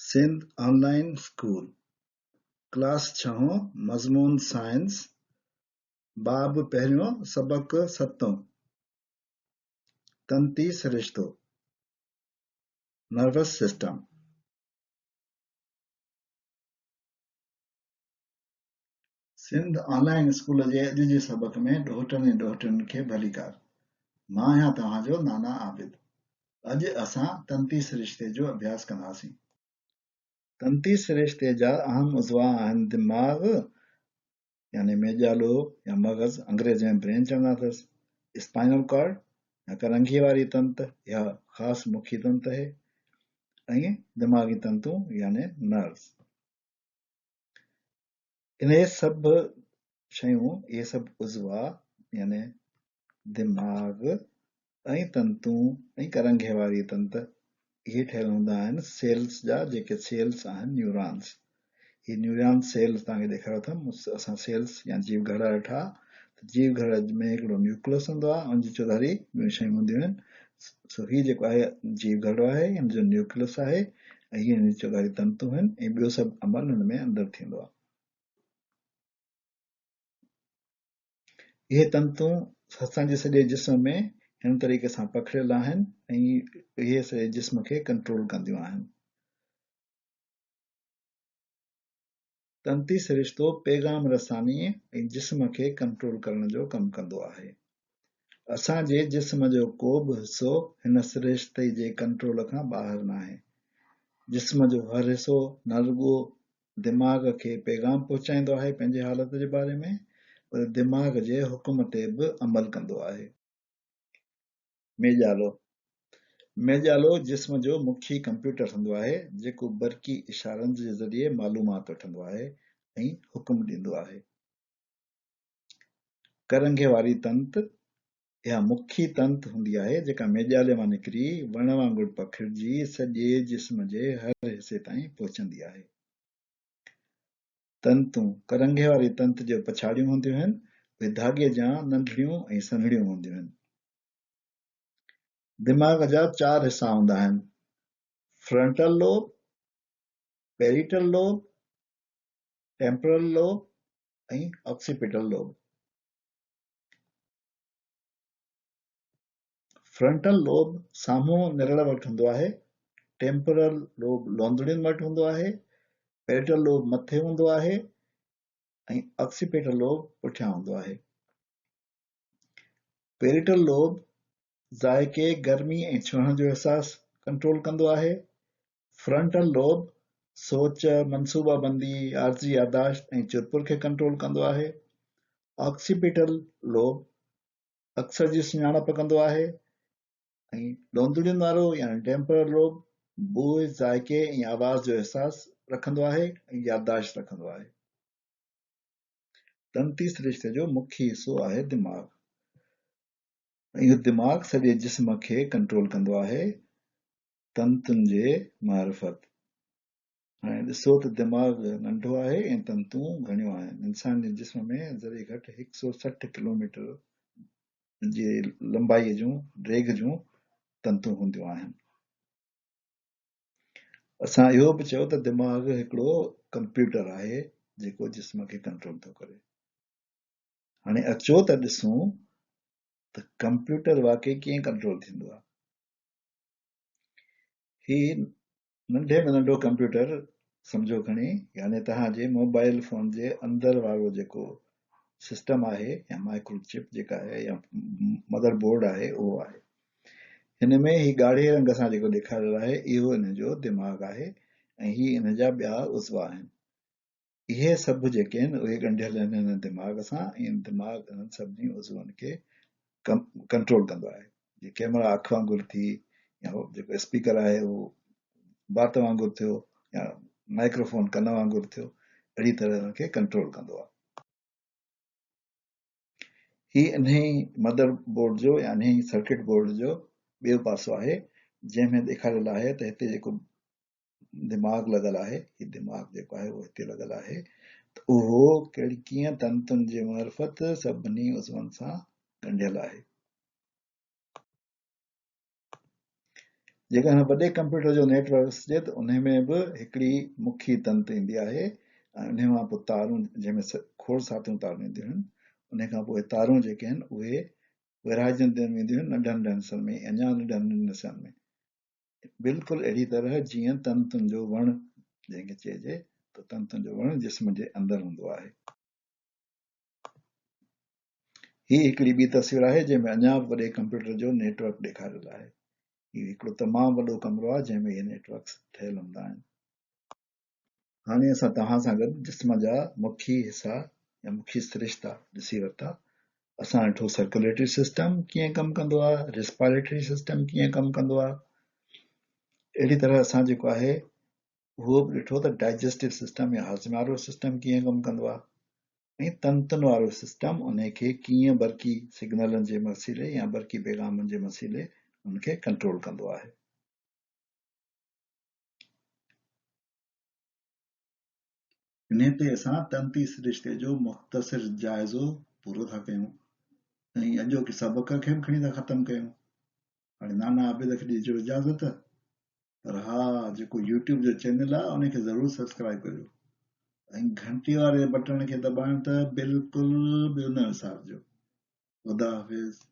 Sindh online school class 6 मज़मून science बाब पहिरियों सबक 7 तंती सिरिश्तो nervous system. Sindh online school जे अॼु जे सबक में ॾोहटनि ऐं ॾोहटियुनि खे भलीकार। मां आहियां तव्हांजो नाना आबिद। अॼु असां तंती सिरिश्ते जो अभ्यास कंदासीं। तंती सिरिश्ते जा अहम उज़वा आहिनि दिमाग़ यानी मेजालो या मग़ज़, अंग्रेज़ी में ब्रेन चवंदा अथसि, स्पाइनल कॉर्ड या करंघीअ वारी तंत या ख़ासि मुखी तंत आहे, ऐं दिमाग़ी तंतूं यानी नर्व्स। इहे सभु शयूं, इहे सभु उज़वा यानी दिमाग़ ऐं तंतूं ऐं करंघीअ वारी तंत इहे ठहियल हूंदा आहिनि सेल्स जा, जेके सेल्स आहिनि न्यूरॉन्स। ही न्यूरॉन सेल्स तव्हांखे ॾेखारियो अथमि, असां सेल्स या जीव घड़ ॾिठा। जीव घड़ में हिकिड़ो न्यूक्लियस हूंदो आहे, उन जी चौधारी ॿियूं शयूं हूंदियूं आहिनि। सो ही जेको आहे जीव घड़ आहे, हिन जो न्यूक्लियस आहे ऐं हीअ हिन जी चौधारी तंतूं आहिनि ऐं ॿियो सभु अमल हिन में अंदरि थींदो आहे। इहे तंतूं असांजे सॼे जिस्म में हिन तरीक़े सां पखिड़ियल आहिनि ऐं इहे सॼे जिस्म खे कंट्रोल कंदियूं आहिनि। तंती सिरिश्तो पैगाम रसानी ऐं जिस्म खे कंट्रोल करण जो कमु कंदो आहे। असांजे जिस्म जो को बि हिसो हिन सिरिश्ते जे कंट्रोल खां ॿाहिरि न आहे। जिस्म जो हर हिसो न रुॻो दिमाग़ खे पैगाम पहुचाईंदो आहे पंहिंजे हालत जे बारे में, पर दिमाग़ जे हुकुम ते बि अमल कंदो आहे। मेजालो जिस्म जो मुखी कंप्यूटर हूंदो आहे, जेको बरक़ी इशारनि जे ज़रिए मालूमात वठंदो आहे ऐं हुकुम ॾींदो आहे। करंघे वारी तंत इहा मुखी तंत हूंदी आहे, जेका मेजाले मां निकिरी वण वांगुरु पखिड़िजी सॼे जिस्म जे हर हिसे ताईं पहुचंदी आहे। तंतूं करंघे वारी तंत जो पछाड़ियूं हूंदियूं आहिनि, उहे धागे जा नंढड़ियूं ऐं सन्हड़ियूं हूंदियूं आहिनि। दिमाग़ जा 4 हिसा हूंदा आहिनि: frontal lobe, parietal lobe, temporal lobe ऐं ऑक्सीपिटल लोब। फ्रंटल लोब साम्हूं निरड़ वटि हूंदो आहे, टेम्पोरल लोब लोंदड़ियुनि वटि हूंदो आहे, पेरिटल लोब मथे हूंदो आहे ऐं ऑक्सीपिटल लोब पुठियां हूंदो आहे। पेरिटल लोब ज़ाइके, गर्मी ऐं छुहण जो अहसास कंट्रोल कंदो आहे। फ्रंटल लोब सोच, मनसूबाबंदी, आर्ज़ी यादाश्त ऐं चुरपुर खे कंट्रोल कंदो आहे। ऑक्सीपिटल लोब अक्सर जी सुञाणप कंदो आहे ऐं लोंदड़ियुनि वारो यानी टेम्पोरल लोब बूह, ज़ाइके ऐं आवाज़ जो अहसास रखंदो आहे ऐं यादाश्त रखंदो आहे। तंती सिरिश्ते जो मुखी हिसो आहे दिमाग़। इहो दिमाग़ सॼे जिस्म खे कंट्रोल कंदो आहे तंतुनि जे मार्फत। हाणे ॾिसो त दिमाग़ नंढो आहे ऐं तंतूं घणियूं आहिनि। इंसान जे जिस्म में ज़रे घटि 160 किलोमीटर जे लंबाईअ जूं रेग जूं तंतूं हूंदियूं आहिनि। असां इहो बि चयो त दिमाग़ हिकिड़ो कंप्यूटर आहे जेको जिस्म खे कंट्रोल थो करे। हाणे अचो त ॾिसूं त कंप्यूटर वाकई कीअं कंट्रोल थींदो आहे। ही नंढे में नंढो कंप्यूटर सम्झो खणी, यानी तव्हांजे मोबाइल फोन जे अंदरि वारो जेको सिस्टम आहे या माइक्रोचिप जेका आहे या मदर बोर्ड आहे, उहो आहे। हिन में ही ॻाढ़े रंग सां जेको ॾेखारियल आहे, इहो हिन जो दिमाग़ आहे ऐं ही हिन जा ॿिया उज़वा आहिनि। इहे सभु जेके आहिनि उहे ॻंढियल आहिनि हिन दिमाग़ सां ऐं दिमाग़ हिननि सभिनी उज़वनि खे कंट्रोल कंदो आहे। जीअं कैमरा अखि वांगुरु थी, या जेको स्पीकर आहे उहो बात वांगुरु थियो, या माइक्रोफोन कन वांगुरु थियो, अहिड़ी तरह हुनखे कंट्रोल कंदो आहे। ही इन्ही मदर बोर्ड जो या इन्ही सर्किट बोर्ड जो ॿियो पासो आहे, जंहिंमें ॾेखारियल आहे त हिते जेको दिमाग़ लॻल आहे, ही दिमाग़ जेको आहे उहो हिते लॻल आहे, त उहो कीअं तंतुनि जे मार्फत सभिनी उज़वनि सां ॻंढियल आहे। जेका हिन वॾे कंप्यूटर जो नेटवर्क हुजे त उन में बि हिकिड़ी मुखी तंत ईंदी आहे ऐं उन मां पोइ तारूं जंहिंमें खोड़ साथियूं तारूं ईंदियूं आहिनि उन खां पोइ तारूं जेके आहिनि उहे विरहाइजंदियूं वेंदियूं आहिनि नंढनि नंढनि हिसनि में अञा नंढनि नंढनि हिसनि में बिल्कुलु अहिड़ी तरह जीअं तंतुनि जो वणु जंहिंखे चइजे त तंतुनि जो वणु जिस्म जे अंदरि हूंदो आहे। ही हिकिड़ी ॿी तस्वीर आहे जंहिंमें अञा बि वॾे कंप्यूटर जो नेटवर्क ॾेखारियल आहे। हीउ हिकिड़ो तमामु वॾो कमरो आहे जंहिंमें इहे नेटवर्क्स ठहियल हूंदा आहिनि। हाणे असां तव्हां सां गॾु जिस्म जा मुखी हिसा या मुखी सिरिश्ता ॾिसी वरिता। असां ॾिठो सर्कुलेटरी सिस्टम कीअं कमु कंदो आहे, रेस्पायरेटरी सिस्टम कीअं कमु कंदो आहे। अहिड़ी तरह असां जेको आहे उहो बि ॾिठो त डाइजेस्टिव सिस्टम या हाज़मे वारो सिस्टम कीअं कमु कंदो आहे ऐं तंतुनि वारो सिस्टम उनखे कीअं बरक़ी सिग्नलनि जे वसीले या बरक़ी पैगामनि जे वसीले उनखे कंट्रोल कंदो आहे। इन ते असां तंती सिरिश्ते जो मुख़्तसिर जाइज़ो पूरो था कयूं ऐं अॼोके सबक़ खे बि खणी था ख़तमु कयूं। हाणे नाना आबिद खे ॾिजो इजाज़त, पर हा जेको यूट्यूब जो चैनल आहे उनखे ज़रूरु सब्सक्राइब कजो ऐं घंटी वारे बटण खे दॿाइण त बिल्कुलु बि न विसारिजो। ख़ुदा हाफ़िज़।